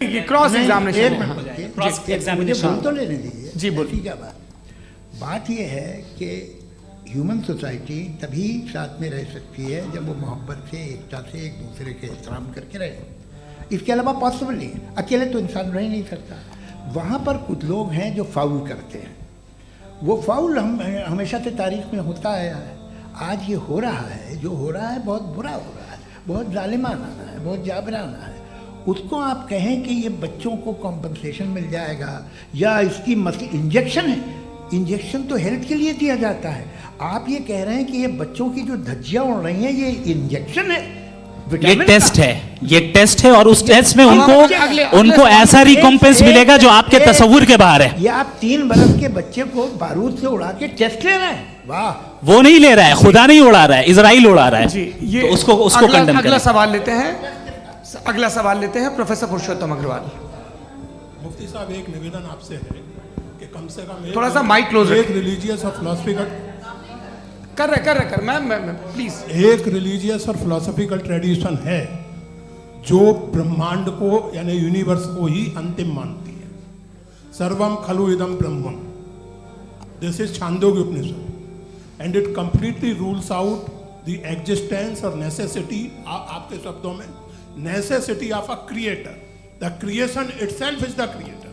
Cross examination, cross examination तो लेने दीजिए जी, बोलिए। ठीक है। बात यह है कि ह्यूमन सोसाइटी तभी साथ में रह सकती है जब वो मोहब्बत से, एकता से, एक दूसरे के एहतराम करके रहे। इसके अलावा पॉसिबल नहीं है, अकेले तो इंसान रह ही नहीं सकता। वहाँ पर कुछ लोग हैं जो फाउल करते हैं। वो फाउल हम हमेशा से तारीख में होता आया है। आज ये हो रहा है, जो हो रहा है बहुत बुरा हो रहा है, बहुत जालिमाना है, बहुत जाबराना है। उसको आप कहें कि ये बच्चों को कॉम्पनसेशन मिल जाएगा या इसकी इंजेक्शन है, इंजेक्शन तो हेल्थ के लिए दिया जाता है। आप ये कह रहे हैं कि ये बच्चों की जो धज्जियां उड़ रही हैं ये इंजेक्शन है, ये टेस्ट है, ये टेस्ट है और उस टेस्ट में उनको ऐसा रिकॉम्पेंस मिलेगा जो आपके तस्वुर के बाहर है। ये आप 3 बरस के बच्चे को बारूद से उड़ा के टेस्ट ले रहे हैं। वाह, वो नहीं ले रहा है, खुदा नहीं उड़ा रहा है, इजराइल उड़ा रहा है जी। ये तो उसको कंडेम अगला सवाल लेते हैं। अगला सवाल लेते हैं प्रोफेसर पुरुषोत्तम अग्रवाल। मुफ्ती साहब, एक निवेदन आपसे है कि कम से कम थोड़ा सा माइक क्लोज एक रिलीजियस और फिलोसफिकल कर मैं प्लीज। एक रिलीजियस और फिलोसफिकल ट्रेडिशन है जो ब्रह्मांड को यानी यूनिवर्स को ही अंतिम मानती है। सर्वम खलु इदम ब्रह्मम, this is Chandogya Upanishad and it completely rules out the existence और नेसेसिटी, आपके शब्दों में necessity of a creator. The creation itself is the creator.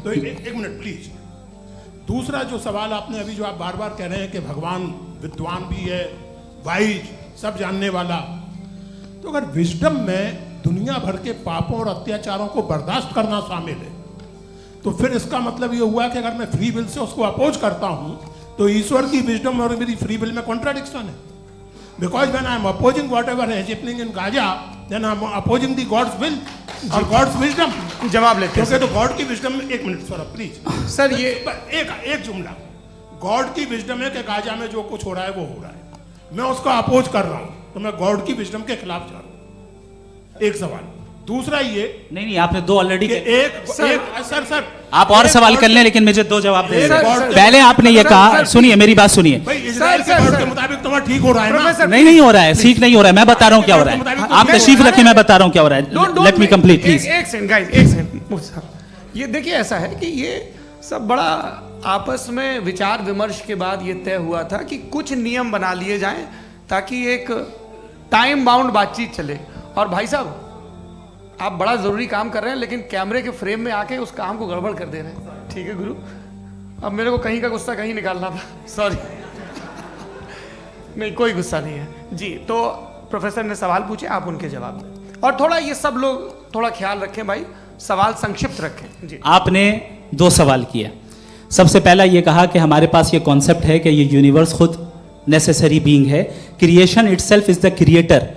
तो एक मिनट प्लीज। दूसरा जो सवाल आपने अभी जो आप बार बार कह रहे हैं कि भगवान विद्वान भी है, वाइज, सब जानने वाला, तो अगर विजडम में दुनिया भर के पापों और अत्याचारों को बर्दाश्त करना शामिल है तो फिर इसका मतलब ये हुआ कि अगर मैं फ्री विल से उसको अपोज करता हूं तो ईश्वर की विजडम और मेरी फ्री विल में कॉन्ट्राडिक्शन है। Because when I am opposing whatever is happening in Gaza, then I am opposing the God's will और God's wisdom। जवाब लेते हैं क्योंकि तो गॉड की विजडम में, एक मिनट सर प्लीज सर, ये एक जुमला, गॉड की विजडम है कि गाजा में जो कुछ हो रहा है वो हो रहा है, मैं उसको अपोज कर रहा हूं तो मैं गॉड की विजडम के खिलाफ जा रहा हूं। एक सवाल। दूसरा ये नहीं, आपने 2 ऑलरेडी। सर आप और सवाल कर लें, लेकिन मुझे 2 जवाब दे। पहले आपने ये सर, कहा, सुनिए मेरी बात सुनिए। इजराइल के गॉड के मुताबिक तुम्हारा ठीक हो रहा है ना? नहीं हो रहा है, सीख नहीं हो रहा है, मैं बता रहा हूँ क्या हो रहा है। आप तशरीफ रखिए, मैं बता रहा हूँ क्या हो रहा है। Let me complete please. एक सेकंड गाइस, एक सेकंड। ये देखिए, ऐसा है कि ये सब बड़ा आपस में विचार विमर्श के बाद ये तय हुआ था कि कुछ नियम बना लिए जाएं ताकि एक टाइम बाउंड बातचीत चले। और भाई साहब, आप बड़ा जरूरी काम कर रहे हैं लेकिन कैमरे के फ्रेम में आके उस काम को गड़बड़ कर दे रहे हैं। ठीक है गुरु, अब मेरे को कहीं का गुस्सा कहीं निकालना था, सॉरी। नहीं, कोई गुस्सा नहीं है जी। तो प्रोफेसर ने सवाल पूछे, आप उनके जवाब दें और थोड़ा ये सब लोग थोड़ा ख्याल रखें भाई, सवाल संक्षिप्त रखें जी। आपने 2 सवाल किया। सबसे पहला ये कहा कि हमारे पास ये कॉन्सेप्ट है कि ये यूनिवर्स खुद नेसेसरी बीइंग है, creation itself is the creator.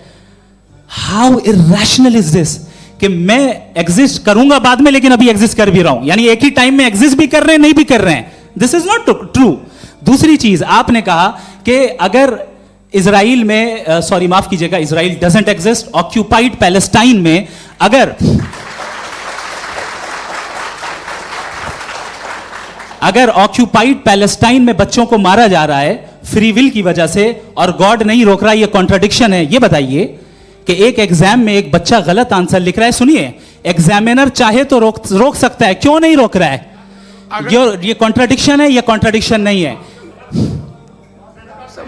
How irrational is this कि मैं एग्जिस्ट करूंगा बाद में लेकिन अभी एग्जिस्ट कर भी रहा हूं, यानी एक ही टाइम में एग्जिस्ट भी कर रहे हैं, नहीं भी कर रहे हैं। This is not true. दूसरी चीज आपने कहा कि अगर इजराइल में, सॉरी माफ कीजिएगा, Israel doesn't exist, occupied Palestine में अगर ऑक्यूपाइड पैलेस्टाइन में बच्चों को मारा जा रहा है फ्री विल की वजह से और गॉड नहीं रोक रहा, ये कॉन्ट्रडिक्शन है। ये बताइए कि एक एग्जाम में एक बच्चा गलत आंसर लिख रहा है, सुनिए, एग्जामिनर चाहे तो रोक सकता है, क्यों नहीं रोक रहा है? ये कॉन्ट्रडिक्शन है, ये कॉन्ट्रडिक्शन नहीं है।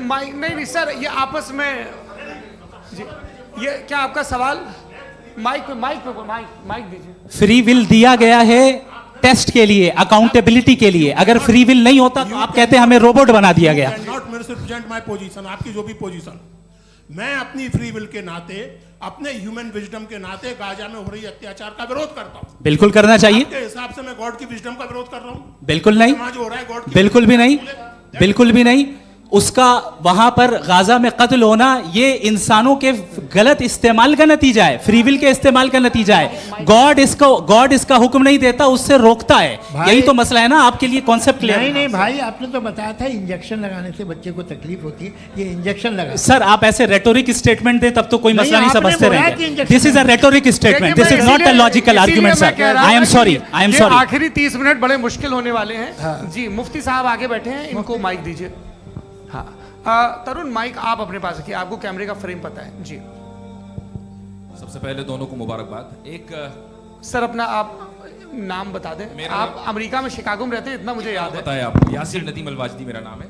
माइक नहीं सर, ये आपस में जी, ये क्या आपका सवाल? माइक दीजिए। फ्री विल दिया गया है टेस्ट के लिए, अकाउंटेबिलिटी के लिए। अगर फ्री विल नहीं होता तो आप कहते हैं हमें रोबोट बना दिया गया। नॉट मिसरिप्रेजेंट माय पोजीशन, आपकी जो भी पोजीशन, मैं अपनी फ्री विल के नाते, अपने ह्यूमन विजडम के नाते गाजा में हो रही अत्याचार का विरोध करता हूं। बिल्कुल करना चाहिए। आपके हिसाब से मैं गॉड की विजडम का विरोध कर रहा हूं? बिल्कुल नहीं, जो हो रहा है गॉड, बिल्कुल भी नहीं, बिल्कुल भी नहीं। उसका वहां पर गाजा में कत्ल होना ये इंसानों के गलत इस्तेमाल का नतीजा है, फ्री विल के इस्तेमाल का नतीजा है। गॉड इसका हुक्म नहीं देता, उससे रोकता है। यही तो मसला है ना, आपके लिए कॉन्सेप्ट क्लियर नहीं भाई, आपने तो बताया था इंजेक्शन लगाने से बच्चे को तकलीफ होती है, ये इंजेक्शन लगा। सर आप ऐसे रेटोरिक स्टेटमेंट दें तब तो कोई मसला नहीं समझते रहेंगे। This is a rhetoric statement, this is not a logical argument sir. I am sorry. आखिरी 30 मिनट बड़े मुश्किल होने वाले हैं जी। मुफ्ती साहब आगे बैठे हैं, इनको माइक दीजिए। हाँ तरुण, माइक आप अपने पास रखिए, आपको कैमरे का फ्रेम पता है जी। सबसे पहले दोनों को मुबारकबाद। एक सर अपना आप नाम बता दें। आप अमेरिका में शिकागो में रहते हैं, इतना मुझे याद है। बताया आपको, यासिर नदीम अलवाजदी मेरा नाम है।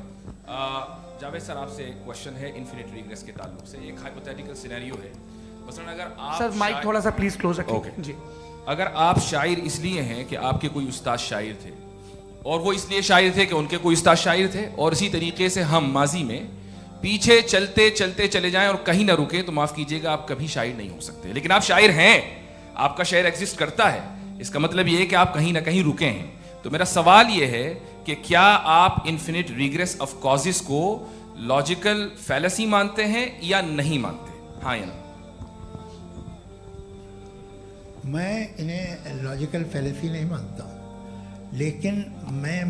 जावेद सर, आपसे एक क्वेश्चन है इन्फिनिट रिग्रेस के ताल्लुक से। एक हाइपोथेटिकल सिनेरियो है, मसलन अगर आप सर माइक थोड़ा सा प्लीज क्लोज रखें। ओके जी। अगर आप शायर इसलिए हैं कि आपके कोई उस्ताद शायर थे, और वो इसलिए शायर थे कि उनके कोई उस्ताद शायर थे, और इसी तरीके से हम माजी में पीछे चलते चलते चले जाएं और कहीं ना रुके, तो माफ कीजिएगा आप कभी शायर नहीं हो सकते। लेकिन आप शायर हैं, आपका शायर एग्जिस्ट करता है, इसका मतलब ये है कि आप कहीं ना कहीं रुके हैं। तो मेरा सवाल ये है कि क्या आप इन्फिनिट रिग्रेस ऑफ कॉजेस को लॉजिकल फैलेसी मानते हैं या नहीं मानते? हाँ या ना? मैं इन्हें लॉजिकल फैलेसी नहीं मानता हूँ, लेकिन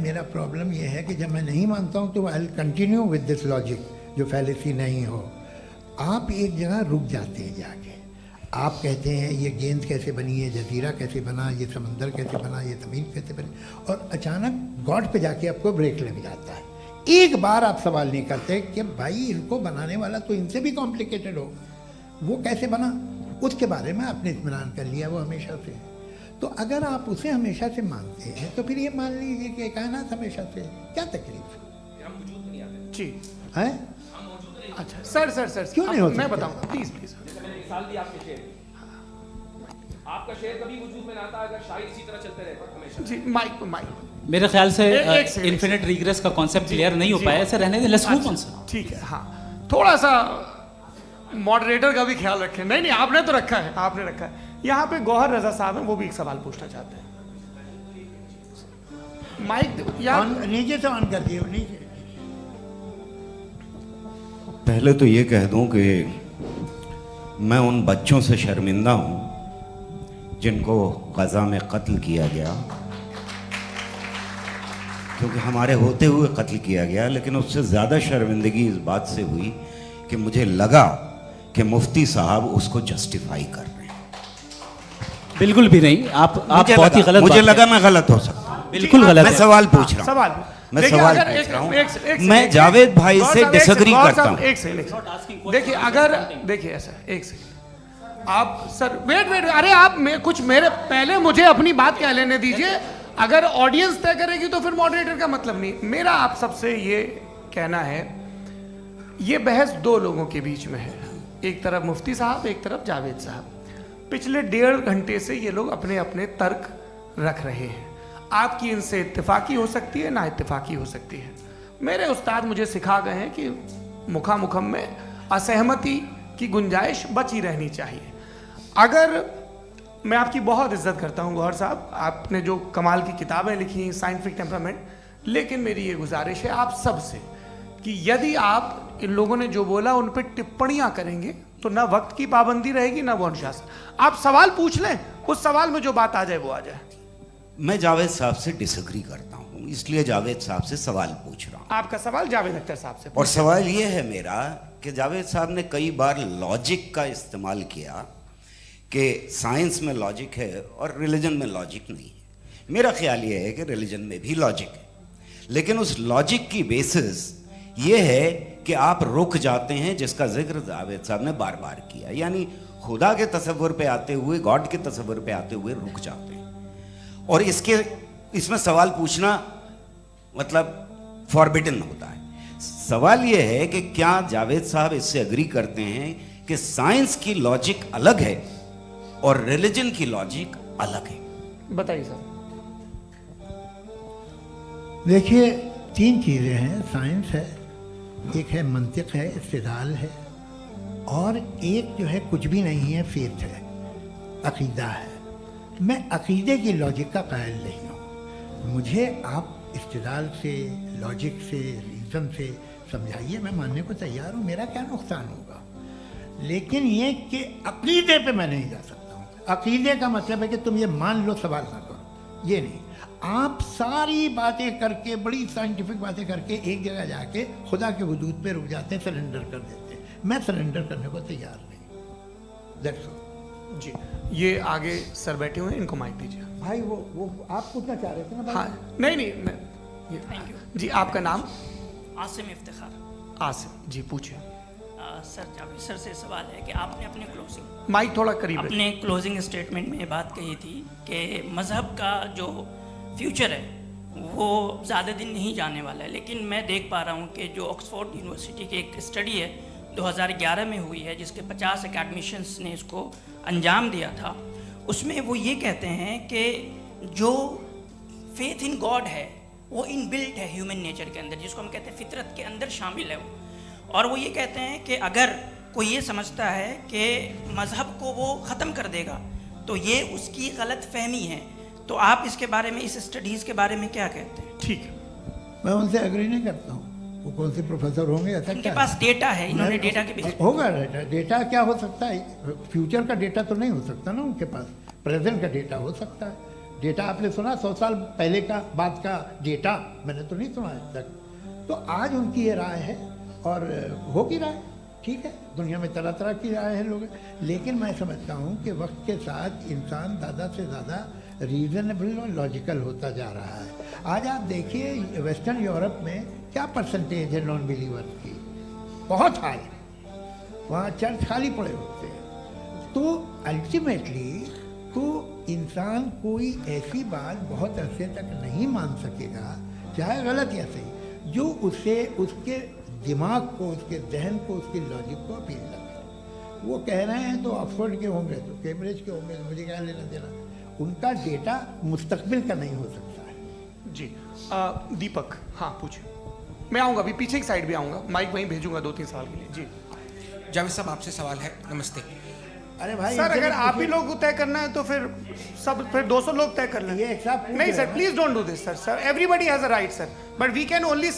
मेरा प्रॉब्लम यह है कि जब मैं नहीं मानता हूँ तो I will continue with this logic जो फैलेसी नहीं हो। आप एक जगह रुक जाते हैं जाके, आप कहते हैं ये गेंद कैसे बनी, ये जजीरा कैसे बना, ये समंदर कैसे बना, ये ज़मीन कैसे बनी, और अचानक गॉड पे जाके आपको ब्रेक लग जाता है। एक बार आप सवाल नहीं करते कि भाई इनको बनाने वाला तो इनसे भी कॉम्प्लिकेटेड हो, वो कैसे बना, उसके बारे में आपने इत्मीनान कर लिया वो हमेशा से। तो अगर आप उसे हमेशा से मानते हैं तो फिर ये मान लीजिए कि कायनात हमेशा से, क्या तकलीफ जी है? अच्छा सर सर सर क्यों नहीं हो मैं सकता? बताऊंगा प्लीज प्लीज। आपका शेर कभी वजूद में ना आता अगर शायर इसी तरह चलते रहते हमेशा। जी माइक माइक। मेरे ख्याल से एक सेकंड, इन्फिनिट रिग्रेस का कॉन्सेप्ट क्लियर नहीं हो पाया, ऐसे रहने दें, लेट्स मूव ऑन सर। ठीक है, हाँ थोड़ा सा मॉडरेटर का भी ख्याल रखें। नहीं नहीं आपने तो रखा है, आपने रखा है। यहाँ पे गौहर रजा साहब हैं, वो भी एक सवाल पूछना चाहते हैं। माइक यार नीचे से ऑन कर दिए, नीचे। पहले तो ये कह दूं कि मैं उन बच्चों से शर्मिंदा हूं जिनको गजा में कत्ल किया गया, क्योंकि हमारे होते हुए कत्ल किया गया। लेकिन उससे ज़्यादा शर्मिंदगी इस बात से हुई कि मुझे लगा कि मुफ्ती साहब उसको जस्टिफाई कर रहे हैं। बिल्कुल भी नहीं, आप बहुत ही गलत, मुझे लगा मैं गलत हो सकता हूं। बिल्कुल गलत मैं है। सवाल पूछ रहा हूं, सवाल मैं देखिए, सवाल अगर पूछ रहा हूं। एक मैं जावेद भाई से डिसएग्री करता हूं। एक सेकंड देखिए, अगर देखिए ऐसा एक सेकंड आप सर वेट वेट, अरे आप कुछ मेरे पहले मुझे अपनी बात कह लेने दीजिए। अगर ऑडियंस तय करेगी तो फिर मॉडरेटर का मतलब नहीं। मेरा आप सबसे ये कहना है, ये बहस दो लोगों के बीच में है, एक तरफ मुफ्ती साहब, एक तरफ जावेद साहब। पिछले 1.5 घंटे से ये लोग अपने अपने तर्क रख रहे हैं। आपकी इनसे इत्तेफाकी हो सकती है, ना इत्तेफाकी हो सकती है। मेरे उस्ताद मुझे सिखा गए हैं कि मुखामुखम में असहमति की गुंजाइश बची रहनी चाहिए। अगर मैं आपकी बहुत इज्जत करता हूं गौहर साहब, आपने जो कमाल की किताबें लिखी साइंटिफिक टेम्परामेंट, लेकिन मेरी ये गुजारिश है आप सबसे कि यदि आप इन लोगों ने जो बोला उन पर टिप्पणियां करेंगे तो ना वक्त की पाबंदी रहेगी ना वो अनुशासन। आप सवाल पूछ लें, उस सवाल में जो बात आ जाए वो आ जाए। मैं जावेद साहब से डिसएग्री करता हूं, इसलिए जावेद साहब से सवाल पूछ रहा हूं। आपका सवाल जावेद अख्तर साहब से। और सवाल ये है मेरा कि जावेद साहब ने कई बार लॉजिक का इस्तेमाल किया कि साइंस में लॉजिक है और रिलीजन में लॉजिक नहीं है। मेरा ख्याल ये है कि रिलीजन में भी लॉजिक है, लेकिन उस लॉजिक की बेसिस ये है कि आप रुक जाते हैं, जिसका जिक्र जावेद साहब ने बार बार किया, यानी खुदा के तसव्वुर पे आते हुए, गॉड के तसव्वुर पे आते हुए रुक जाते हैं। और इसमें सवाल पूछना मतलब फॉरबिडन होता है। सवाल ये है कि क्या जावेद साहब इससे एग्री करते हैं कि साइंस की लॉजिक अलग है और रिलीजन की लॉजिक अलग है? बताइए सर। देखिए 3 चीज़ें हैं, साइंस है, एक है मंतिक है, इस्तिदलाल है, और एक जो है कुछ भी नहीं है, फेथ है, अकीदा है। मैं अकीदे की लॉजिक का कायल नहीं हूँ। मुझे आप इस्तिदलाल से, लॉजिक से, रीज़न से समझाइए, मैं मानने को तैयार हूँ, मेरा क्या नुकसान होगा। लेकिन ये कि अकीदे पे मैं नहीं जा सकता हूँ। अकीदे का मतलब है कि तुम ये मान लो, सवाल ना करो, ये नहीं। आप सारी बातें करके, बड़ी साइंटिफिक बातें करके एक जगह जाके खुदा के वजूद पे रुक जाते हैं, सरेंडर कर देते हैं। मैं सरेंडर करने को तैयार नहीं। दैट्स ऑल जी। ये आगे सर बैठे हुए हैं, इनको माइक दीजिए। भाई। वो आप पूछना चाह रहे थे ना भाई? हाँ नहीं मैं ये जी। आपका नाम? आसिम इफ्तिखार। आसिम जी, पूछिए। सर जावेद सर से सवाल है कि आपने अपने माइक थोड़ा करीब है। अपने क्लोजिंग स्टेटमेंट में बात कही थी कि मज़हब का जो फ्यूचर है वो ज़्यादा दिन नहीं जाने वाला है, लेकिन मैं देख पा रहा हूँ कि जो ऑक्सफोर्ड यूनिवर्सिटी की एक स्टडी है 2011 में हुई है, जिसके 50 एकेडमिशियंस ने इसको अंजाम दिया था, उसमें वो ये कहते हैं कि जो फेथ इन गॉड है वो इनबिल्ट है ह्यूमन नेचर के अंदर, जिसको हम कहते हैं फितरत के अंदर शामिल है वो। और वो ये कहते हैं कि अगर कोई ये समझता है कि मज़हब को वो ख़त्म कर देगा तो ये उसकी गलत फहमी है। तो आप इसके बारे में, इस स्टडीज़ के बारे में क्या कहते हैं? ठीक है, मैं उनसे एग्री नहीं करता हूँ। वो कौन से प्रोफेसर होंगे, ऐसा उनके क्या पास डेटा है, इन्होंने डेटा के बेसिस होगा। डेटा क्या हो सकता है? फ्यूचर का डेटा तो नहीं हो सकता ना उनके पास, प्रेजेंट का डेटा हो सकता है। डेटा आपने सुना 100 साल पहले का बाद का डेटा? मैंने तो नहीं सुना आज तक। तो आज उनकी ये राय है और हो की राय ठीक है। दुनिया में तरह तरह की राय है लोग, लेकिन मैं समझता हूँ कि वक्त के साथ इंसान ज़्यादा से ज़्यादा रीज़नेबल और लॉजिकल होता जा रहा है। आज आप देखिए वेस्टर्न यूरोप में क्या परसेंटेज है नॉन बिलीवर्स की, बहुत हाई। वहाँ चर्च खाली पड़े होते हैं। तो अल्टीमेटली तो इंसान कोई ऐसी बात बहुत अरसे तक नहीं मान सकेगा, चाहे गलत या सही, जो उसे उसके दिमाग को, उसके जहन को, उसकी लॉजिक को अपील लगे। वो कह रहे हैं तो ऑक्सफोर्ड के होंगे तो कैम्ब्रिज के होंगे, मुझे क्या लेना देना। उनका डेटा मुस्तकबिल का नहीं हो सकता है। जी दीपक, हाँ पूछिए। मैं आऊँगा, अभी पीछे की साइड भी आऊँगा, माइक वहीं भेजूंगा 2-3 साल के लिए। जी जावेद साहब, आपसे सवाल है। नमस्ते। अरे भाई सर, अगर आप ही लोग को तय करना है तो फिर 200 लोग तय कर लें। ये एक साथ नहीं sir, please don't do this sir. Everybody has a right sir, but we can only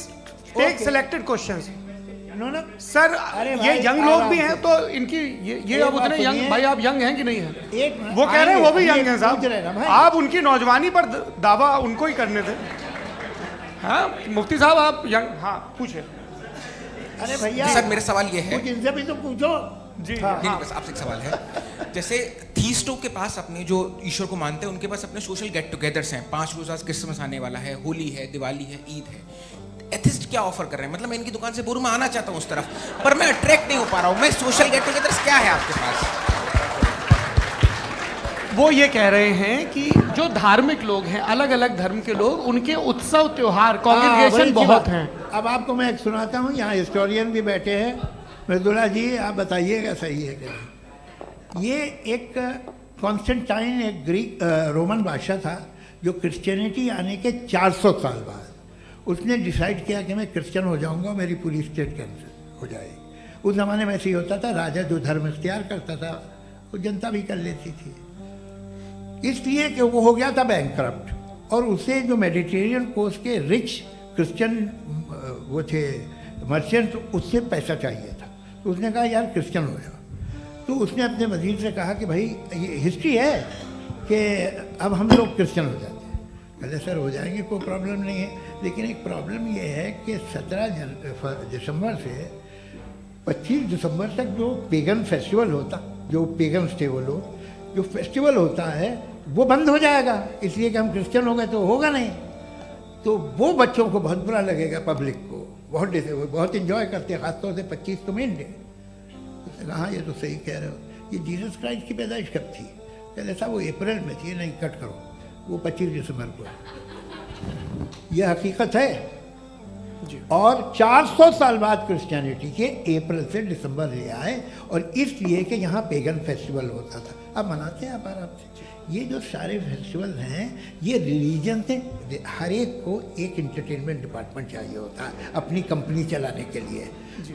take selected questions. No sir, अरे ये भाई, यंग लोग भी आराम हैं से। तो इनकी ये अब उतने यंग, भाई आप यंग हैं कि नहीं हैं? एक मिनट, वो कह रहे हैं वो भी आइए, यंग हैं पूछ रहे हैं ना साहब। भाई। आप उनकी नौजवानी पर दावा उनको ही करने थे। हाँ मुफ्ती साहब आप यंग, हाँ पूछे। अरे भैया सर, मेरा सवाल ये है। कुछ इनसे भी तो पूछो। जी नहीं, बस आपसे एक सवाल है। जैसे थीस्टों के पास अपने जो ईश्वर को मानते हैं उनके पास अपने सोशल गेट टुगेदर्स हैं। 5 रोज़ा क्रिसमस आने वाला है, होली है, दिवाली है, ईद है। एथिस्ट क्या ऑफर कर रहे हैं? मतलब मैं इनकी दुकान से बोलूं मैं आना चाहता हूं उस तरफ, पर मैं अट्रैक्ट नहीं हो पा रहा हूं। मैं सोशल गेट टुगेदर्स क्या है आपके पास? वो ये कह रहे हैं कि जो धार्मिक लोग हैं, अलग अलग धर्म के लोग, उनके उत्सव त्योहार कॉन्ग्रेगेशन बहुत हैं। अब आपको मैं एक सुनाता हूँ, यहाँ हिस्टोरियन भी बैठे हैं। मृदुला जी आप बताइएगा सही है क्या? ये एक कॉन्स्टेंटाइन, एक ग्रीक रोमन बादशाह था जो क्रिश्चियनिटी आने के 400 साल बाद उसने डिसाइड किया कि मैं क्रिश्चियन हो जाऊंगा, मेरी पूरी स्टेट कैंसिल हो जाएगी। उस ज़माने में ऐसे ही होता था, राजा जो धर्म इख्तियार करता था वो जनता भी कर लेती थी। इसलिए कि वो हो गया था बैंकक्रप्ट, और उसे जो मेडिटेरियन कोस्ट के रिच क्रिश्चियन वो थे मर्चेंट, उससे पैसा चाहिए था। तो उसने कहा यार क्रिश्चियन हो जाओ। तो उसने अपने वजीर से कहा कि भाई ये हिस्ट्री है कि अब हम लोग क्रिश्चियन हो जाते हैं। कहते सर हो जाएंगे, कोई प्रॉब्लम नहीं है, लेकिन एक प्रॉब्लम ये है कि 17 दिसंबर से 25 दिसंबर तक जो पेगन फेस्टिवल होता, जो पेगन्स थे वो लोग, जो फेस्टिवल होता है वो बंद हो जाएगा, इसलिए कि हम क्रिश्चियन हो गए तो होगा नहीं। तो वो बच्चों को बहुत बुरा लगेगा, पब्लिक को बहुत इन्जॉय करते हैं, खासतौर से 25 को मेन डे। हाँ ये तो सही कह रहे हो। ये जीसस क्राइस्ट की पैदाइश कब थी? कहते साहब वो अप्रैल में थी। नहीं, कट करो, वो 25 दिसंबर को है। यह हकीकत है। और 400 साल बाद क्रिश्चियनिटी के अप्रैल से दिसंबर ले आए, और इसलिए कि यहाँ पेगन फेस्टिवल होता था। अब मनाते हैं आप आराम से। ये जो सारे फेस्टिवल हैं ये रिलीजन से, हर एक को एक इंटरटेनमेंट डिपार्टमेंट चाहिए होता है अपनी कंपनी चलाने के लिए।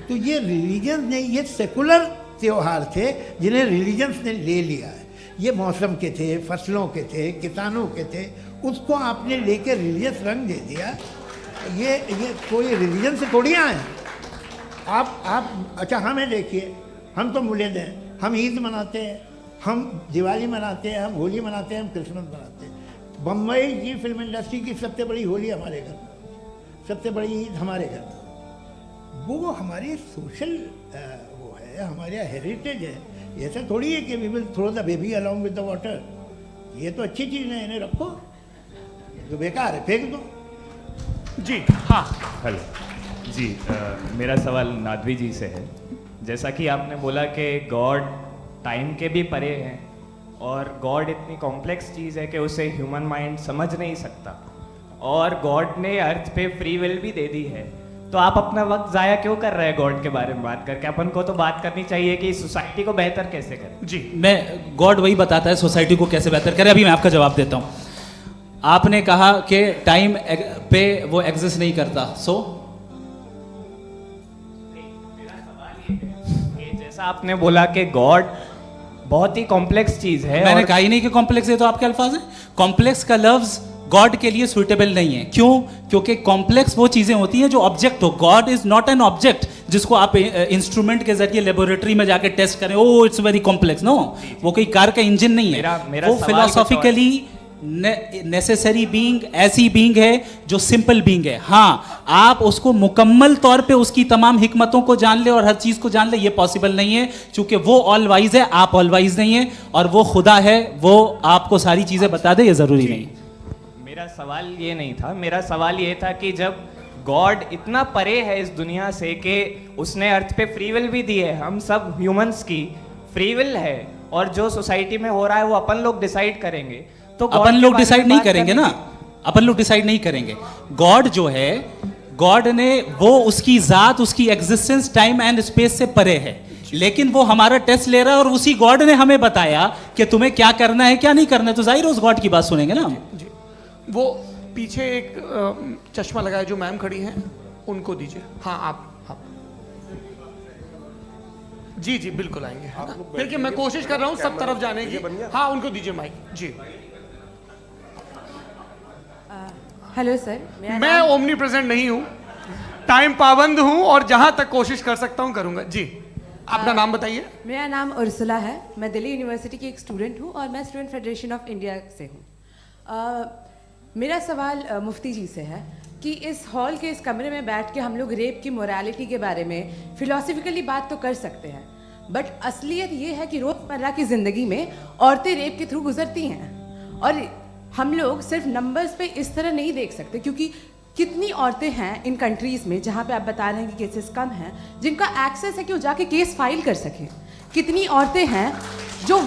तो ये रिलीजन ने, ये सेकुलर त्यौहार थे जिन्हें रिलीजन्स ने ले लिया है। ये मौसम के थे, फसलों के थे, किसानों के थे, उसको आपने लेके रिलीजियस रंग दे दिया। ये कोई रिलीजन से थोड़ी आए आप। अच्छा हमें देखिए, हम तो मुल्द हैं, हम ईद मनाते हैं, हम दिवाली मनाते हैं, हम होली मनाते हैं, हम क्रिसमस मनाते हैं। बम्बई की फिल्म इंडस्ट्री की सबसे बड़ी होली हमारे घर में, सबसे बड़ी ईद हमारे घर में। वो हमारी सोशल वो है, हमारा हेरिटेज है। ऐसा थोड़ी है कि we will throw the baby along with the water. ये तो अच्छी चीज़ है, इन्हें रखो, जो बेकार है फेंक दो। जी हाँ हेलो जी, मेरा सवाल नादवी जी से है। जैसा कि आपने बोला कि गॉड टाइम के भी परे हैं और गॉड इतनी कॉम्प्लेक्स चीज़ है कि उसे ह्यूमन माइंड समझ नहीं सकता, और गॉड ने अर्थ पे फ्री विल भी दे दी है, तो आप अपना वक्त ज़ाया क्यों कर रहे हैं गॉड के बारे में बात करके? अपन को तो बात करनी चाहिए कि सोसाइटी को बेहतर कैसे करें। जी, मैं गॉड वही बताता है सोसाइटी को कैसे बेहतर करे। अभी मैं आपका जवाब देता हूँ। आपने कहा कि टाइम पे वो एग्जिस्ट नहीं करता, सो जैसा आपने बोला कि गॉड बहुत ही कॉम्प्लेक्स चीज़ है, मैंने और कहा ही नहीं कि कॉम्प्लेक्स है, तो आपके अल्फाज हैं। कॉम्प्लेक्स का लफ्ज गॉड के लिए सुइटेबल नहीं है। क्यों? क्योंकि कॉम्प्लेक्स वो चीजें होती हैं जो ऑब्जेक्ट हो। God is not an object जिसको आप इंस्ट्रूमेंट के जरिए लेबोरेटरी में जाके टेस्ट करें, oh it's very complex. No, वो कोई कार का इंजन नहीं है। मेरा वो फिलोसॉफिकली नेसेसरी बीइंग ऐसी बीइंग है जो सिंपल बीइंग है। हाँ, आप उसको मुकम्मल तौर पे उसकी तमाम हिकमतों को जान ले और हर चीज को जान ले, ये पॉसिबल नहीं है, क्योंकि वो ऑल वाइज है, आप ऑल वाइज नहीं है, और वो खुदा है, वो आपको सारी चीजें बता दे, ये जरूरी नहीं। मेरा सवाल ये नहीं था, मेरा सवाल ये था कि जब गॉड इतना परे है इस दुनिया से कि उसने अर्थ पे फ्री विल भी दी है, हम सब ह्यूमंस की फ्री विल है, और जो सोसाइटी में हो रहा है वो अपन लोग डिसाइड करेंगे, तो अपन लोग डिसाइड नहीं करेंगे ना, अपन लोग डिसाइड नहीं करेंगे। गॉड जो है, गॉड ने वो उसकी जात, उसकी एग्जिस्टेंस टाइम एंड स्पेस से परे है, लेकिन वो हमारा टेस्ट ले रहा है और उसी गॉड ने हमें बताया कि तुम्हें क्या करना है क्या नहीं करना है, तो जाहिर उस गॉड की बात सुनेंगे ना हम। जी, वो पीछे एक चश्मा लगाए जो मैम खड़ी हैं, उनको दीजिए। हाँ, आप जी जी बिल्कुल आएंगे। देखिए, मैं कोशिश कर रहा हूँ सब तरफ जाने की। हाँ, उनको दीजिए माइक। जी, हेलो सर, मैं ओमनी प्रेजेंट नहीं हूँ, टाइम पाबंद हूँ, और जहां तक कोशिश कर सकता हूँ करूंगा। जी, अपना नाम बताइए। मेरा नाम उर्सुला है, मैं दिल्ली यूनिवर्सिटी की एक स्टूडेंट हूँ और मैं स्टूडेंट फेडरेशन ऑफ इंडिया से हूँ। मेरा सवाल मुफ्ती जी से है कि इस हॉल के इस कमरे में बैठ के हम लोग रेप की मोरालिटी के बारे में फिलोसफिकली बात तो कर सकते हैं, बट असलियत ये है कि रोज़मर्रा की ज़िंदगी में औरतें रेप के थ्रू गुजरती हैं, और हम लोग सिर्फ नंबर्स पे इस तरह नहीं देख सकते, क्योंकि कितनी औरतें हैं इन कंट्रीज़ में जहाँ पे आप बता रहे हैं कि केसेस कम हैं, जिनका एक्सेस है कि वो जाके केस फाइल कर सकें। कितनी औरतें हैं जो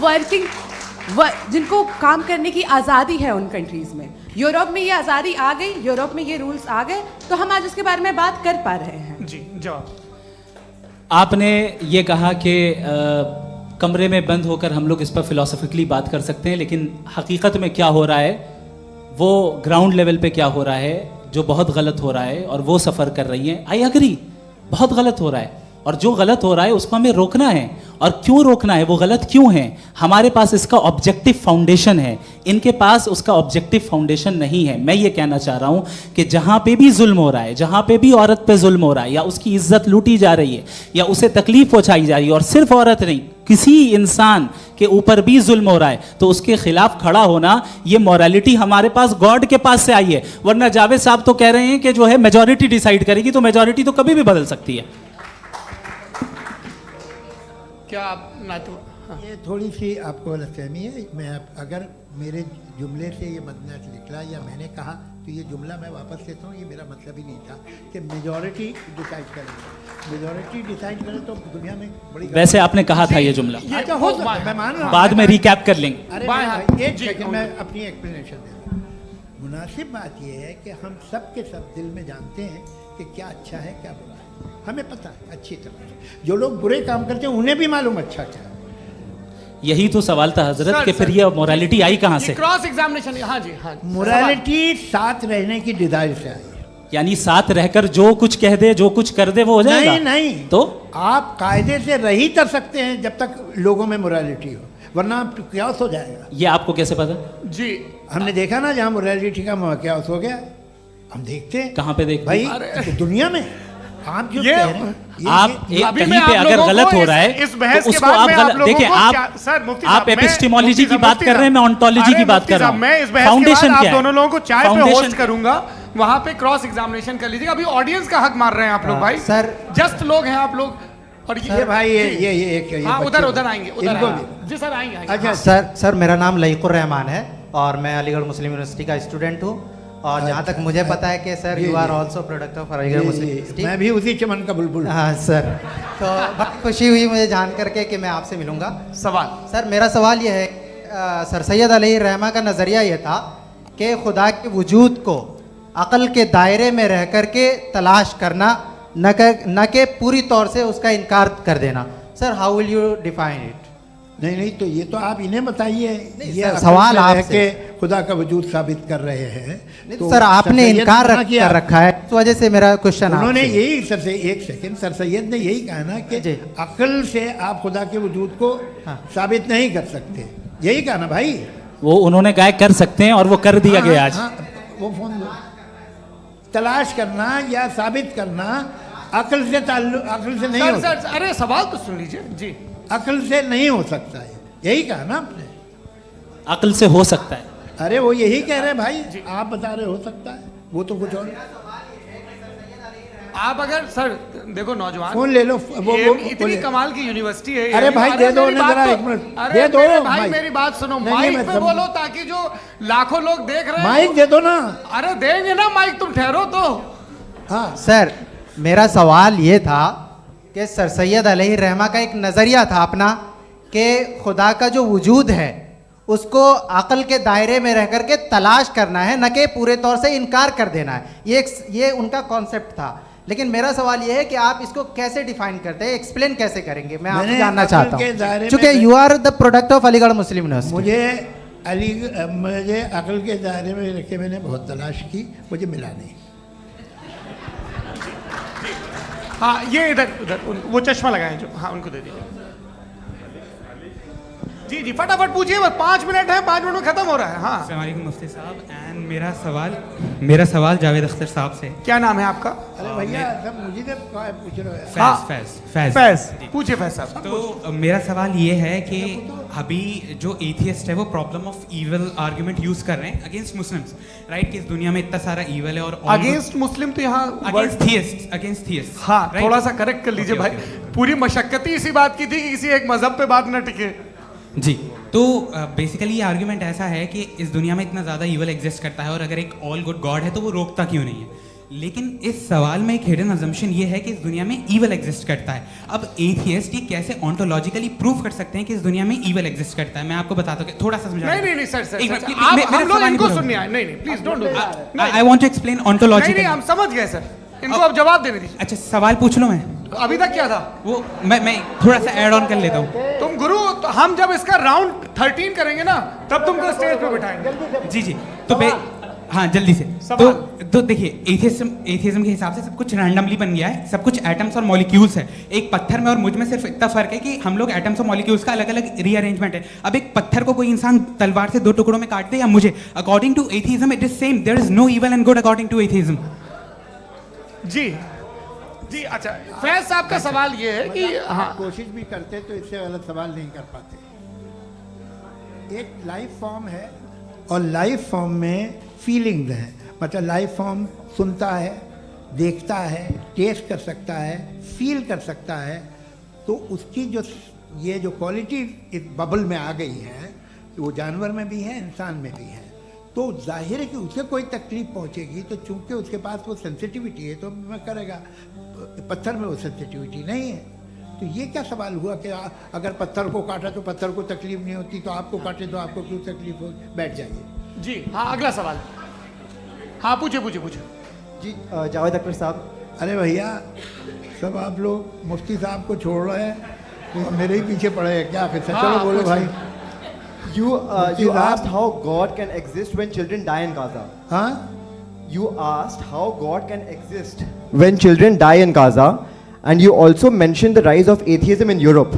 जिनको काम करने की आज़ादी है उन कंट्रीज़ में। यूरोप में ये आज़ादी आ गई, यूरोप में ये रूल्स आ गए, तो हम आज उसके बारे में बात कर पा रहे हैं। जी, जवाब। आपने ये कहा कि कमरे में बंद होकर हम लोग इस पर फिलोसफिकली बात कर सकते हैं, लेकिन हकीकत में क्या हो रहा है, वो ग्राउंड लेवल पे क्या हो रहा है, जो बहुत गलत हो रहा है, और वो सफ़र कर रही हैं। आई एग्री, बहुत गलत हो रहा है, और जो गलत हो रहा है उसको हमें रोकना है। और क्यों रोकना है, वो गलत क्यों है? हमारे पास इसका ऑब्जेक्टिव फाउंडेशन है, इनके पास उसका ऑब्जेक्टिव फाउंडेशन नहीं है। मैं ये कहना चाह रहा हूँ कि जहाँ पे भी जुल्म हो रहा है, जहाँ पे भी औरत पे जुल्म हो रहा है, या उसकी इज्जत लूटी जा रही है, या उसे तकलीफ पहुँचाई जा रही है, और सिर्फ औरत नहीं, किसी इंसान के ऊपर भी जुल्म हो रहा है, तो उसके खिलाफ खड़ा होना, ये मॉरलिटी हमारे पास गॉड के पास से आई है। वरना जावेद साहब तो कह रहे हैं कि जो है मेजॉरिटी डिसाइड करेगी, तो मेजॉरिटी तो कभी भी बदल सकती है। क्या आप ना तो ये थोड़ी सी आपको गलतफहमी है। मैं अगर मेरे जुमले से ये बदनाम निकला या मैंने कहा, तो ये जुमला मैं वापस लेता हूँ। ये मेरा मतलब ही नहीं था कि मेजॉरिटी डिसाइड करें। मेजॉरिटी डिसाइड करे तो दुनिया में बड़ी, वैसे आपने कहा था ये जुमला, अच्छा हो सकता है, मैं मान रहा हूँ, बाद में रिकैप कर लेंगे। अरे एक सेकंड, मैं अपनी एक्सप्लेनेशन दे रहा हूँ। मुनासिब बात यह है कि हम सब के सब दिल में जानते हैं कि क्या अच्छा है क्या बुरा है, हमें पता है अच्छी तरह से। जो लोग बुरे काम करते हैं उन्हें भी मालूम अच्छा क्या है। यही तो सवाल था हजरत कि फिर ये मोरालिटी आई कहाँ से? Cross examination. हाँ जी, हाँ, मोरालिटी साथ रहने की डिजायर से आई, यानी साथ रहकर जो कुछ कह दे, जो कुछ कर दे, वो हो जाएगा। नहीं नहीं, तो आप कायदे से रह ही कर सकते हैं जब तक लोगों में मोरालिटी हो, वरना क्यास हो जाएगा। ये आपको कैसे पता? जी, हमने देखा ना, जहाँ मोरालिटी का क्यास हो गया, हम देखते हैं। कहाँ पे देखते भाई? दुनिया में। आप जो कह रहे हैं, आप कहीं पे अगर गलत हो रहा है तो उसको आप गलत देखिए। आप एपिस्टेमोलॉजी की बात कर रहे हैं, मैं ऑन्टोलॉजी की बात कर रहा हूं। मैं इस बहस के बाद आप दोनों लोगों को चाय पे होस्ट करूंगा, वहां पे क्रॉस एग्जामिनेशन कर लीजिएगा। अभी ऑडियंस का हक मार रहे हैं आप लोग भाई, सर जस्ट लोग हैं आप लोग। और ये भाई ये एक, हाँ, उधर आएंगे, जी सर आएंगे। अच्छा सर, मेरा नाम लईकुर रहमान है और मैं अलीगढ़ मुस्लिम यूनिवर्सिटी का स्टूडेंट हूँ। और जहाँ तक मुझे पता है कि sir you are also product of Aligarh Muslim University. मैं भी उसी चमन का बुलबुल। हाँ सर, तो बहुत खुशी हुई मुझे जान करके कि मैं आपसे मिलूँगा। सवाल सर, मेरा सवाल ये है, सर सैयद अलैहि रहमा का नज़रिया ये था कि खुदा के वजूद को अक़ल के दायरे में रह कर के तलाश करना, न कि पूरी तौर से उसका इनकार कर देना। Sir, how will you define it? नहीं, तो ये तो आप इन्हें बताइए। ये सवाल आपसे के खुदा का वजूद साबित कर रहे हैं। तो सर, आपने इनकार कर रखा है, इस वजह से मेरा क्वेश्चन उन्होंने यही सर से एक सेकंड, सर सैयद ने यही कहा ना कि अक्ल से आप खुदा के वजूद को साबित नहीं कर सकते, यही कहा ना भाई। वो उन्होंने कहा कर सकते हैं और वो कर दिया गया आज। वो फोन तलाश करना या साबित करना अक्ल से अक्ल से नहीं हो सकता। अरे सवाल तो सुन लीजिए जी। अक्ल से नहीं हो सकता है, यही कहा ना आपने। अक्ल से हो सकता है। अरे वो यही कह रहे हैं भाई, आप बता रहे हो सकता है, वो तो कुछ और। आप अगर सर देखो नौजवान फोन ले लो, वो इतनी कमाल की यूनिवर्सिटी है। अरे भाई दे दो उन्हें जरा, एक मिनट दे दो भाई, मेरी बात सुनो, माइक पे बोलो ताकि जो लाखों लोग देख रहे हैं। माइक दे दो ना। अरे देंगे ना माइक, तुम ठहरो तो। हाँ सर, मेरा सवाल ये था कि सर सैयद अलैहि रहमा का एक नज़रिया था अपना कि खुदा का जो वजूद है उसको अक़ल के दायरे में रह कर के तलाश करना है, न कि पूरे तौर से इनकार कर देना है। ये उनका कॉन्सेप्ट था। लेकिन मेरा सवाल ये है कि आप इसको कैसे डिफाइन करते हैं, एक्सप्लेन कैसे करेंगे? मैं आपसे जानना चाहता हूँ, क्योंकि you are the product of Aligarh Muslim University. मुझे अक़ल के दायरे में रख के मैंने बहुत तलाश की, मुझे मिला नहीं। हाँ, ये इधर वो चश्मा लगाए जो, हाँ उनको दे दीजिए। जी जी फटाफट पूछिए, बस 5 मिनट है, 5 मिनट में खत्म हो रहा है। हाँ, अस्सलाम वालेकुम मुफ्ती साहब। एंड मेरा सवाल जावेद अख्तर साहब से। क्या नाम है आपका? अरे भैया सब मुझे पूछ रहे हो। फैज पूछिए फैज साहब। तो मेरा सवाल ये है कि अभी जो एथियस्ट है वो problem of evil argument use कर रहे हैं अगेंस्ट मुस्लिम्स, राइट? कि इस दुनिया में इतना सारा इविल है और अगेंस्ट मुस्लिम तो यहाँ अगेंस्ट थियस्ट। हाँ, थोड़ा सा करेक्ट कर लीजिए भाई। पूरी मशक्कत ही इसी बात की थी कि किसी एक मजहब पे बात न टिके। जी, तो बेसिकली ये आर्ग्यूमेंट ऐसा है कि इस दुनिया में इतना ज़्यादा ईवल एग्जिस्ट करता है और अगर एक ऑल गुड गॉड है तो वो रोकता क्यों नहीं है? लेकिन इस सवाल में एक हिडन अजम्पशन ये है कि इस दुनिया में ईवल एग्जिस्ट करता है। अब एथियस्ट ये कैसे ऑन्टोलॉजिकली प्रूव कर सकते हैं कि इस दुनिया में ईवल एग्जिस्ट करता है? मैं आपको बताता हूँ, थोड़ा सा समझा। नहीं सर, हम लोग इनको सुनने आए। नहीं please don't do that. I want to explain ontologically. नहीं, हम समझ गए सर, इनको अब जवाब देने दीजिए। अच्छा, सवाल पूछ लो। मैं अभी तक क्या था वो मैं थोड़ा सा ऐड ऑन कर लेता हूँ। तुम गुरु, तो हम जब इसका राउंड 13 करेंगे ना तब तुमको स्टेज पे बिठाएंगे। जी तो हाँ जल्दी से। तो देखिए, एथियज्म के हिसाब से सब कुछ रैंडमली बन गया है, सब कुछ एटम्स और मॉलिक्यूल्स है। एक पत्थर में और मुझ में सिर्फ इतना फर्क है कि हम लोग एटम्स और मॉलिक्यूल्स का अलग अलग रीअरेंजमेंट है। अब एक पत्थर को कोई इंसान तलवार से 2 टुकड़ों में काट दे या मुझे, according to atheism it is same. There is no evil and good according to atheism. जी अच्छा, फैज साहब का सवाल ये है कि हाँ, कोशिश भी करते तो इससे गलत सवाल नहीं कर पाते। एक लाइफ फॉर्म है और लाइफ फॉर्म में फीलिंग्स हैं। मतलब लाइफ फॉर्म सुनता है, देखता है, टेस्ट कर सकता है, फील कर सकता है। तो उसकी जो ये जो क्वालिटी इस बबल में आ गई है, तो वो जानवर में भी है, इंसान में भी है। तो जाहिर है कि उसे कोई तकलीफ पहुंचेगी, तो चूंकि उसके पास वो सेंसिटिविटी है तो मैं करेगा। पत्थर में वो सेंसिटिविटी नहीं है। तो ये क्या सवाल हुआ कि अगर पत्थर को काटा तो पत्थर को तकलीफ नहीं होती, तो आपको काटे तो आपको क्यों तकलीफ हो? बैठ जाइए। जी हाँ, अगला सवाल। हाँ पूछे जी जावेद अख्तर साहब। अरे भैया सब आप लोग मुफ्ती साहब को छोड़ रहे हैं, तो मेरे ही पीछे पड़े हैं क्या? फिर चलो बोलो भाई। You asked how God can exist when children die in Gaza. Huh? You asked how God can exist when children die in Gaza, and you also mentioned the rise of atheism in Europe.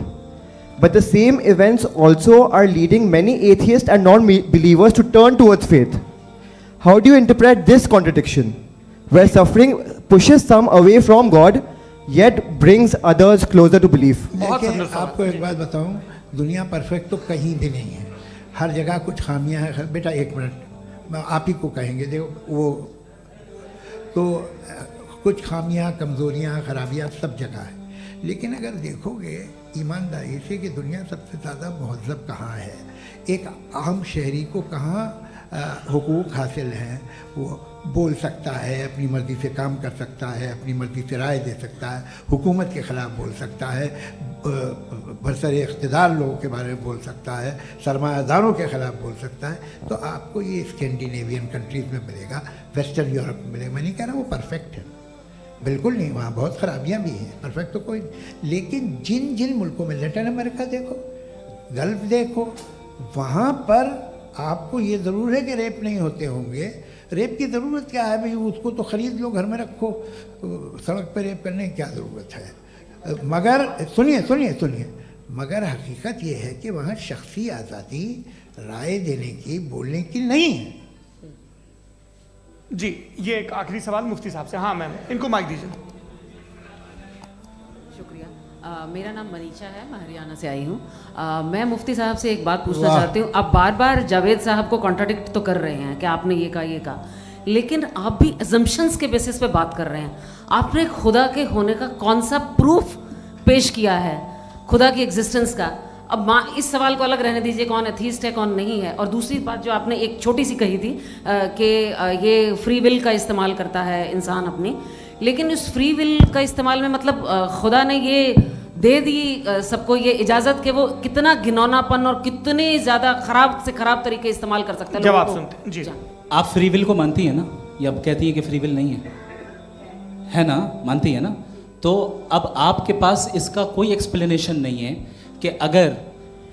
But the same events also are leading many atheists and non-believers to turn towards faith. How do you interpret this contradiction, where suffering pushes some away from God, yet brings others closer to belief? आपको एक बात बताऊं, दुनिया perfect तो कहीं भी नहीं है, हर जगह कुछ खामियां हैं। बेटा एक मिनट, आप ही को कहेंगे, देखो वो तो कुछ खामियां, कमज़ोरियां, खराबियां सब जगह है। लेकिन अगर देखोगे ईमानदारी से कि दुनिया सबसे ज़्यादा महज़ब कहाँ है, एक आम शहरी को कहाँ हुकूक हासिल हैं, वो बोल सकता है, अपनी मर्ज़ी से काम कर सकता है, अपनी मर्ज़ी से राय दे सकता है, हुकूमत के ख़िलाफ़ बोल सकता है, बरसरे इक़्तिदार लोगों के बारे में बोल सकता है, सरमायादारों के ख़िलाफ़ बोल सकता है। तो आपको ये स्कैंडिनेवियन कंट्रीज़ में मिलेगा, वेस्टर्न यूरोप में मिलेगा। मैं नहीं कह रहा वो परफेक्ट है, बिल्कुल नहीं, वहाँ बहुत ख़राबियाँ भी हैं, परफेक्ट तो कोई नहीं। लेकिन जिन जिन मुल्कों में, लैटिन अमेरिका देखो, गल्फ़ देखो, वहाँ पर आपको ये ज़रूर है कि रेप नहीं होते होंगे। रेप की ज़रूरत क्या है भाई, उसको तो ख़रीद लो, घर में रखो, सड़क पर रेप करने की क्या ज़रूरत है। मगर सुनिए, मगर हकीकत ये है कि वहाँ शख्सी आज़ादी राय देने की, बोलने की नहीं है। जी, ये एक आखिरी सवाल मुफ्ती साहब से। हाँ मैम, इनको माइक दीजिए। शुक्रिया। मेरा नाम मनीषा है, मैं हरियाणा से आई हूँ। मैं मुफ्ती साहब से एक बात पूछना चाहती हूँ। आप बार बार जावेद साहब को कॉन्ट्राडिक्ट तो कर रहे हैं कि आपने ये कहा, लेकिन आप भी अजम्पशंस के बेसिस पे बात कर रहे हैं। आपने खुदा के होने का कौन सा प्रूफ पेश किया है, खुदा की एग्जिस्टेंस का? अब इस सवाल को अलग रहने दीजिए, कौन एथीस्ट है कौन नहीं है। और दूसरी बात जो आपने एक छोटी सी कही थी कि ये फ्री विल का इस्तेमाल करता है इंसान अपनी, लेकिन इस फ्री विल का इस्तेमाल में मतलब खुदा ने ये दे दी सबको ये इजाज़त कि वो कितना घिनौनापन और कितने ज़्यादा ख़राब से ख़राब तरीके इस्तेमाल कर सकता है। जवाब सुनते जी। आप फ्री विल को मानती है ना, या कहती है कि फ्री विल नहीं है ना, मानती है ना? तो अब आपके पास इसका कोई एक्सप्लेनेशन नहीं है कि अगर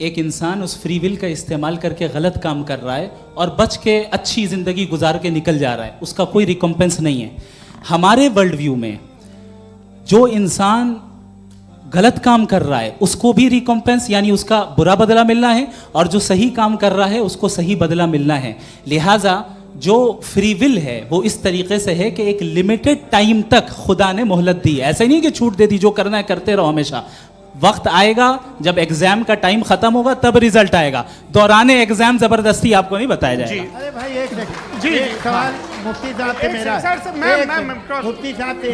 एक इंसान उस फ्री विल का इस्तेमाल करके गलत काम कर रहा है और बच के अच्छी ज़िंदगी गुजार के निकल जा रहा है, उसका कोई रिकम्पेंस नहीं है। हमारे वर्ल्ड व्यू में जो इंसान गलत काम कर रहा है उसको भी रिकम्पेंस यानी उसका बुरा बदला मिलना है, और जो सही काम कर रहा है उसको सही बदला मिलना है। लिहाजा जो फ्री विल है वो इस तरीके से है कि एक लिमिटेड टाइम तक खुदा ने मोहलत दी है। ऐसा नहीं कि छूट दे दी, जो करना है करते रहो हमेशा। वक्त आएगा जब एग्जाम का टाइम खत्म होगा तब रिजल्ट आएगा, दौराने एग्जाम जबरदस्ती आपको नहीं बताया जाएगा। अरे भाई एक सेकंड, जी एक सवाल मुफ्ती साहब से मेरा, मुफ्ती साहब से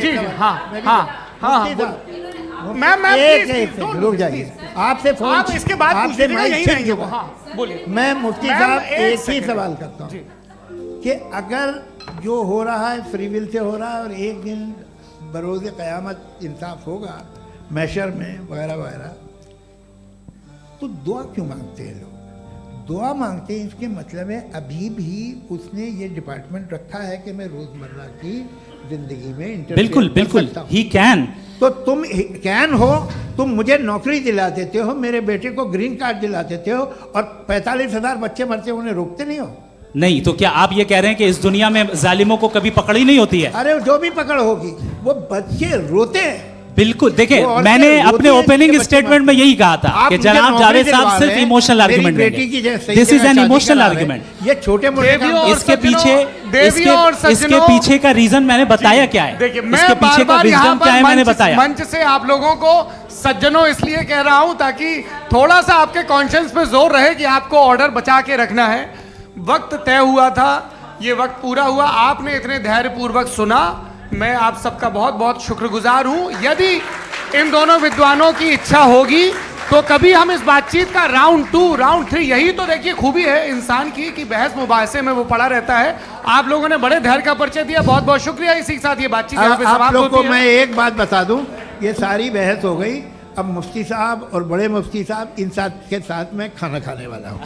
एक सवाल। रुक जाइए, आपसे फोन, आप इसके बाद आपसे माइक से नहीं, बोलिए। मैं मुफ्ती साहब एक ही सवाल करता हूँ कि अगर जो हो रहा है फ्री विल से हो रहा है और एक दिन बरोज़ क़यामत इंसाफ होगा मैशर में वगैरह वगैरह, तो दुआ क्यों मांगते हैं लोग? दुआ मांगते हैं इसके मतलब है अभी भी उसने ये डिपार्टमेंट रखा है कि मैं रोज़मर्रा की ज़िंदगी में बिल्कुल बिल्कुल ही कैन। तो तुम कैन हो, तुम मुझे नौकरी दिला देते हो, मेरे बेटे को ग्रीन कार्ड दिला देते हो, और 45,000 बच्चे मरते हो, उन्हें रोकते नहीं हो। नहीं तो क्या आप ये कह रहे हैं कि इस दुनिया में जालिमों को कभी पकड़ ही नहीं होती है? अरे जो भी पकड़ होगी वो बच्चे रोते हैं। बिल्कुल, देखिए मैंने अपने ओपनिंग स्टेटमेंट में यही कहा था कि जनाब जावेद साहब सिर्फ इमोशनल आर्गुमेंट देंगे। This is an emotional argument. ये छोटे मोटे इसके पीछे का रीजन मैंने बताया क्या है, इसके पीछे का विजडम क्या है मैंने बताया। मंच से आप लोगों को सज्जनों इसलिए कह रहा हूं ताकि थोड़ा सा आपके कॉन्शियंस पे जोर रहे कि आपको ऑर्डर बचा के रखना है। वक्त तय हुआ था, ये वक्त पूरा हुआ, आपने इतने धैर्यपूर्वक सुना, मैं आप सबका बहुत बहुत शुक्रगुजार हूं। यदि इन दोनों विद्वानों की इच्छा होगी तो कभी हम इस बातचीत का राउंड 2, राउंड 3, यही तो देखिए खूबी है इंसान की कि बहस मुबाहसे में वो पड़ा रहता है। आप लोगों ने बड़े धैर्य का परिचय दिया, बहुत बहुत शुक्रिया। इसी के साथ ये बातचीत यहाँ पे समाप्त होती है। आप लोग को मैं एक बात बता दूं, ये सारी बहस हो गई, अब मुफ्ती साहब और बड़े मुफ्ती साहब इन साथ के साथ मैं खाना खाने वाला हूँ।